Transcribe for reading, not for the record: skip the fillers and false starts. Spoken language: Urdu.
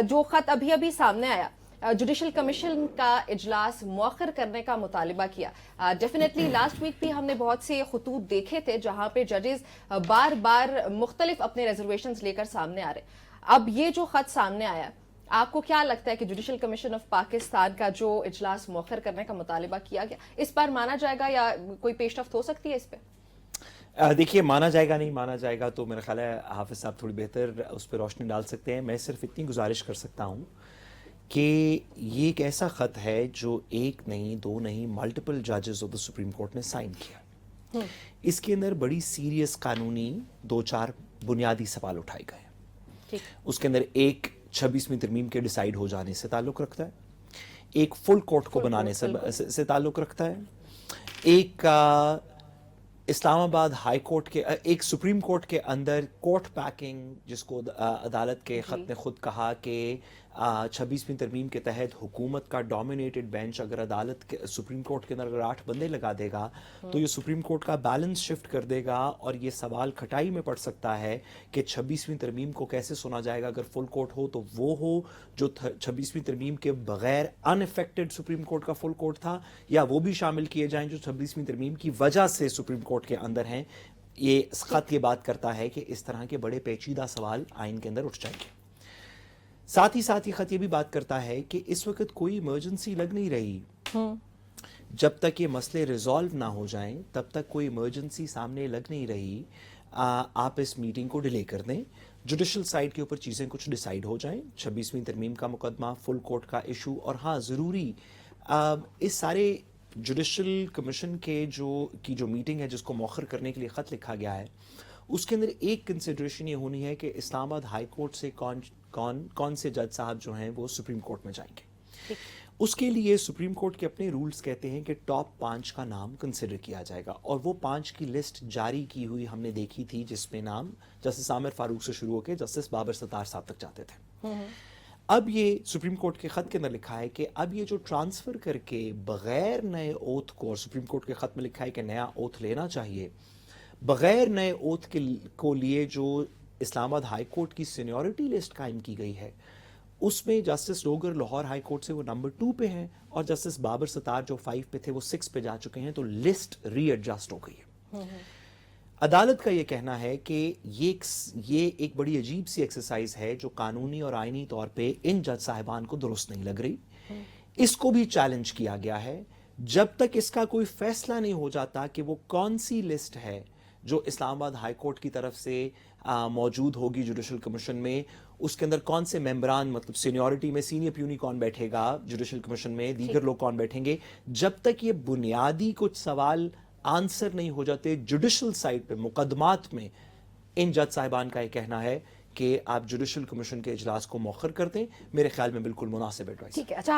جو خط ابھی ابھی سامنے آیا جوڈیشل کمیشن کا اجلاس مؤخر کرنے کا مطالبہ کیا. ڈیفینیٹلی لاسٹ ویک بھی ہم نے بہت سے خطوط دیکھے تھے جہاں پہ ججز بار بار مختلف اپنے ریزرویشنز لے کر سامنے آ رہے. اب یہ جو خط سامنے آیا, آپ کو کیا لگتا ہے کہ جوڈیشل کمیشن آف پاکستان کا جو اجلاس مؤخر کرنے کا مطالبہ کیا گیا, اس پر مانا جائے گا یا کوئی پیش رفت ہو سکتی ہے اس پہ؟ دیکھیے, مانا جائے گا نہیں مانا جائے گا تو میرا خیال ہے حافظ صاحب تھوڑی بہتر اس پہ روشنی ڈال سکتے ہیں. میں صرف اتنی گزارش کر سکتا ہوں کہ یہ ایک ایسا خط ہے جو ایک نہیں دو نہیں ملٹیپل ججز آف دا سپریم کورٹ نے سائن کیا. اس کے اندر بڑی سیریس قانونی 2-4 بنیادی سوال اٹھائے گئے. اس کے اندر ایک 26ویں ترمیم کے ڈیسائیڈ ہو جانے سے تعلق رکھتا ہے, ایک فل کورٹ کو بنانے سے تعلق رکھتا ہے, ایک اسلام آباد ہائی کورٹ کے, ایک سپریم کورٹ کے اندر کورٹ پیکنگ جس کو عدالت کے خط نے خود کہا کہ 26ویں ترمیم کے تحت حکومت کا ڈومینیٹڈ بینچ اگر عدالت کے سپریم کورٹ کے اندر اگر 8 بندے لگا دے گا تو یہ سپریم کورٹ کا بیلنس شفٹ کر دے گا, اور یہ سوال کھٹائی میں پڑ سکتا ہے کہ 26ویں ترمیم کو کیسے سنا جائے گا. اگر فل کورٹ ہو تو وہ ہو جو 26ویں ترمیم کے بغیر ان افیکٹڈ سپریم کورٹ کا فل کورٹ تھا, یا وہ بھی شامل کیے جائیں جو 26ویں ترمیم کی وجہ سے سپریم کورٹ کے اندر ہیں. یہ خط یہ بات کرتا ہے کہ اس طرح کے بڑے پیچیدہ سوال آئین کے اندر اٹھ جائیں گے. ساتھ ہی خط یہ بھی بات کرتا ہے کہ اس وقت کوئی ایمرجنسی لگ نہیں رہی. جب تک یہ مسئلے ریزالو نہ ہو جائیں تب تک کوئی ایمرجنسی سامنے لگ نہیں رہی. آپ اس میٹنگ کو ڈیلے کر دیں, جوڈیشل سائڈ کے اوپر چیزیں کچھ ڈیسائیڈ ہو جائیں, 26ویں ترمیم کا مقدمہ, فل کورٹ کا ایشو, اور ہاں ضروری اس سارے جوڈیشل کمیشن کے جو میٹنگ ہے جس کو مؤخر کرنے کے لیے خط لکھا گیا ہے, اس کے اندر ایک کنسیڈریشن یہ ہونی ہے کہ اسلام آباد ہائی کورٹ سے کون سے جج صاحب جو ہیں وہ سپریم کورٹ میں جائیں گے. اس کے لیے سپریم کورٹ کے اپنے رولز کہتے ہیں کہ ٹاپ 5 کا نام کنسیڈر کیا جائے گا, اور وہ 5 کی لسٹ جاری کی ہوئی ہم نے دیکھی تھی جس میں نام جسٹس عامر فاروق سے شروع ہو کے جسٹس بابر ستار صاحب تک جاتے تھے. اب یہ سپریم کورٹ کے خط کے اندر لکھا ہے کہ اب یہ جو ٹرانسفر کر کے بغیر نئے اوتھ کو, اور سپریم کورٹ کے خط میں لکھا ہے کہ نیا اوتھ لینا چاہیے, بغیر نئے اوتھ کو لیے جو اسلام آباد ہائی کورٹ کی سینیورٹی لسٹ قائم کی گئی ہے اس میں justice Dogar Lahore high court سے وہ نمبر 2 پہ ہیں, اور جسٹس بابر ستار جو 5 پہ تھے وہ 6 پہ جا چکے ہیں. تو لسٹ ری ایڈجسٹ ہو گئی ہے. عدالت کا یہ کہنا ہے کہ یہ ایک بڑی عجیب سی ایکسرسائز ہے جو قانونی اور آئینی طور پہ ان جج صاحبان کو درست نہیں لگ رہی. اس کو بھی چیلنج کیا گیا ہے. جب تک اس کا کوئی فیصلہ نہیں ہو جاتا کہ وہ کون سی لسٹ ہے جو اسلام آباد ہائی کورٹ کی طرف سے موجود ہوگی جوڈیشل کمیشن میں, اس کے اندر کون سے ممبران, مطلب سینیورٹی میں سینئر پیونی کون بیٹھے گا جوڈیشل کمیشن میں, دیگر لوگ کون بیٹھیں گے, جب تک یہ بنیادی کچھ سوال آنسر نہیں ہو جاتے جوڈیشل سائٹ پہ مقدمات میں, ان جج صاحبان کا یہ کہنا ہے کہ آپ جوڈیشل کمیشن کے اجلاس کو مؤخر کر دیں. میرے خیال میں بالکل مناسب ایڈوائس. ٹھیک ہے.